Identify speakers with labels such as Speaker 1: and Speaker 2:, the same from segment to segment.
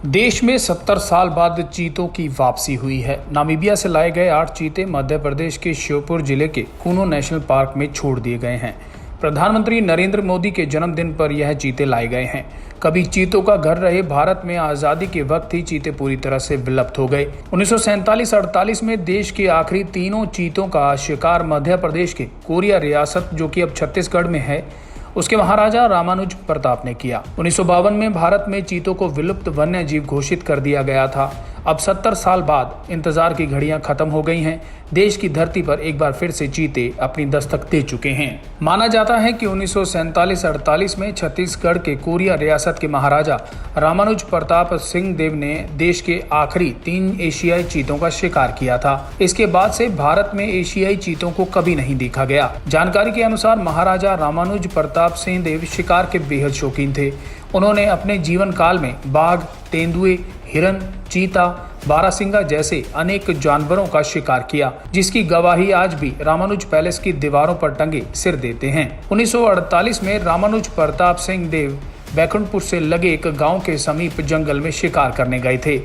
Speaker 1: देश में 70 साल बाद चीतों की वापसी हुई है। नामीबिया से लाए गए 8 चीते मध्य प्रदेश के श्योपुर जिले के कूनो नेशनल पार्क में छोड़ दिए गए हैं। प्रधानमंत्री नरेंद्र मोदी के जन्मदिन पर यह चीते लाए गए हैं। कभी चीतों का घर रहे भारत में आजादी के वक्त ही चीते पूरी तरह से विलुप्त हो गए। 1947-48 में देश के आखिरी तीनों चीतों का शिकार मध्य प्रदेश के कोरिया रियासत, जो कि अब छत्तीसगढ़ में है, उसके महाराजा रामानुज प्रताप ने किया। 1952 में भारत में चीतों को विलुप्त वन्य जीव घोषित कर दिया गया था। अब 70 साल बाद इंतजार की घड़ियां खत्म हो गई हैं। देश की धरती पर एक बार फिर से चीते अपनी दस्तक दे चुके हैं। माना जाता है कि 1947-48 में छत्तीसगढ़ के कोरिया रियासत के महाराजा रामानुज प्रताप सिंह देव ने देश के आखिरी 3 एशियाई चीतों का शिकार किया था। इसके बाद से भारत में एशियाई चीतों को कभी नहीं देखा गया। जानकारी के अनुसार महाराजा रामानुज प्रताप सिंह देव शिकार के बेहद शौकीन थे। उन्होंने अपने जीवन काल में बाघ, तेंदुए, हिरन, चीता, बारहसिंगा जैसे अनेक जानवरों का शिकार किया, जिसकी गवाही आज भी रामानुज पैलेस की दीवारों पर टंगे सिर देते हैं। 1948 में रामानुज प्रताप सिंह देव बैकुंठपुर से लगे एक गांव के समीप जंगल में शिकार करने गए थे।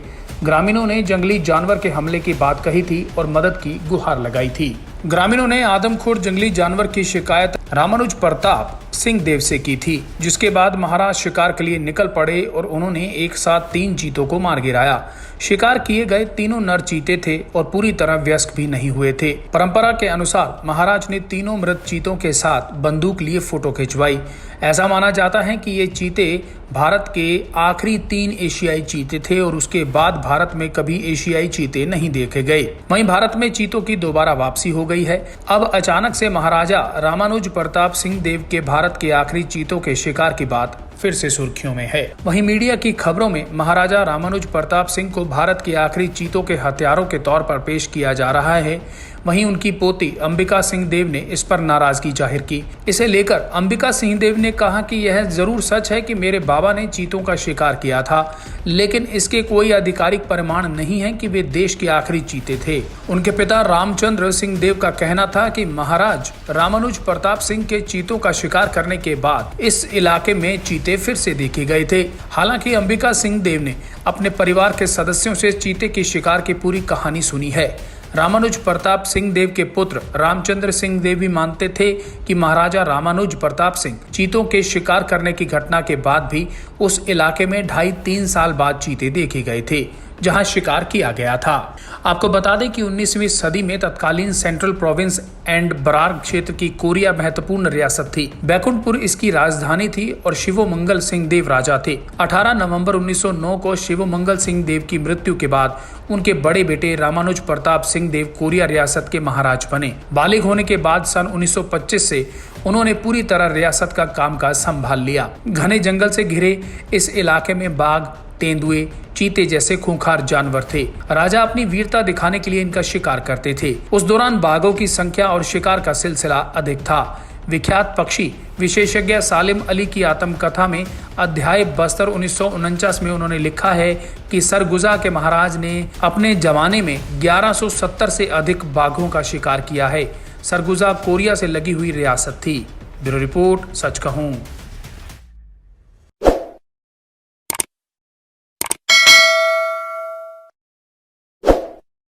Speaker 1: ग्रामीणों ने जंगली जानवर के हमले की बात कही थी और मदद की गुहार लगाई थी। ग्रामीणों ने आदमखोर जंगली जानवर की शिकायत रामानुज प्रताप सिंह देव से की थी, जिसके बाद महाराज शिकार के लिए निकल पड़े और उन्होंने एक साथ 3 चीतों को मार गिराया। शिकार किए गए तीनों नर चीते थे और पूरी तरह वयस्क भी नहीं हुए थे। परंपरा के अनुसार महाराज ने तीनों मृत चीतों के साथ बंदूक लिए फोटो खिंचवाई। ऐसा माना जाता है कि ये चीते भारत के आखिरी 3 एशियाई चीते थे और उसके बाद भारत में कभी एशियाई चीते नहीं देखे गए। वहीं भारत में चीतों की दोबारा वापसी हो गई है। अब अचानक से महाराजा रामानुज प्रताप सिंह देव के भारत के आखिरी चीतों के शिकार की बात फिर से सुर्खियों में है। वहीं मीडिया की खबरों में महाराजा रामानुज प्रताप सिंह को भारत के आखिरी चीतों के हत्यारों के तौर पर पेश किया जा रहा है। वहीं उनकी पोती अंबिका सिंह देव ने इस पर नाराजगी जाहिर की। इसे लेकर अंबिका सिंह देव ने कहा कि यह जरूर सच है कि मेरे बाबा ने चीतों का शिकार किया था, लेकिन इसके कोई आधिकारिक प्रमाण नहीं है कि वे देश के आखिरी चीते थे। उनके पिता रामचंद्र सिंह देव का कहना था कि महाराज रामानुज प्रताप सिंह के चीतों का शिकार करने के बाद इस इलाके में चीते फिर से देखे गए थे। हालांकि अंबिका सिंह देव ने अपने परिवार के सदस्यों से चीते के शिकार की पूरी कहानी सुनी है। रामानुज प्रताप सिंह देव के पुत्र रामचंद्र सिंह देव भी मानते थे कि महाराजा रामानुज प्रताप सिंह चीतों के शिकार करने की घटना के बाद भी उस इलाके में 2.5-3 साल बाद चीते देखे गए थे, जहां शिकार किया गया था। आपको बता दें कि 19वीं सदी में तत्कालीन सेंट्रल प्रोविंस एंड बरार क्षेत्र की कोरिया महत्वपूर्ण रियासत थी। बैकुंठपुर इसकी राजधानी थी और शिवोमंगल सिंह देव राजा थे। 18 नवंबर 1909 को शिवोमंगल सिंह देव की मृत्यु के बाद उनके बड़े बेटे रामानुज प्रताप सिंह देव कोरिया रियासत के महाराज बने। बालिग होने के बाद सन 1925 से उन्होंने पूरी तरह रियासत का कामकाज संभाल लिया। घने जंगल से घिरे इस इलाके में बाघ, तेंदुए, चीते जैसे खूंखार जानवर थे। राजा अपनी वीरता दिखाने के लिए इनका शिकार करते थे। उस दौरान बाघों की संख्या और शिकार का सिलसिला अधिक था। विख्यात पक्षी विशेषज्ञ सालिम अली की आत्मकथा में अध्याय बस्तर 1949 में उन्होंने लिखा है कि सरगुजा के महाराज ने अपने जमाने में 1170 से अधिक बाघों का शिकार किया है। सरगुजा कोरिया से लगी हुई रियासत थी। ब्यूरो रिपोर्ट, सच कहूं।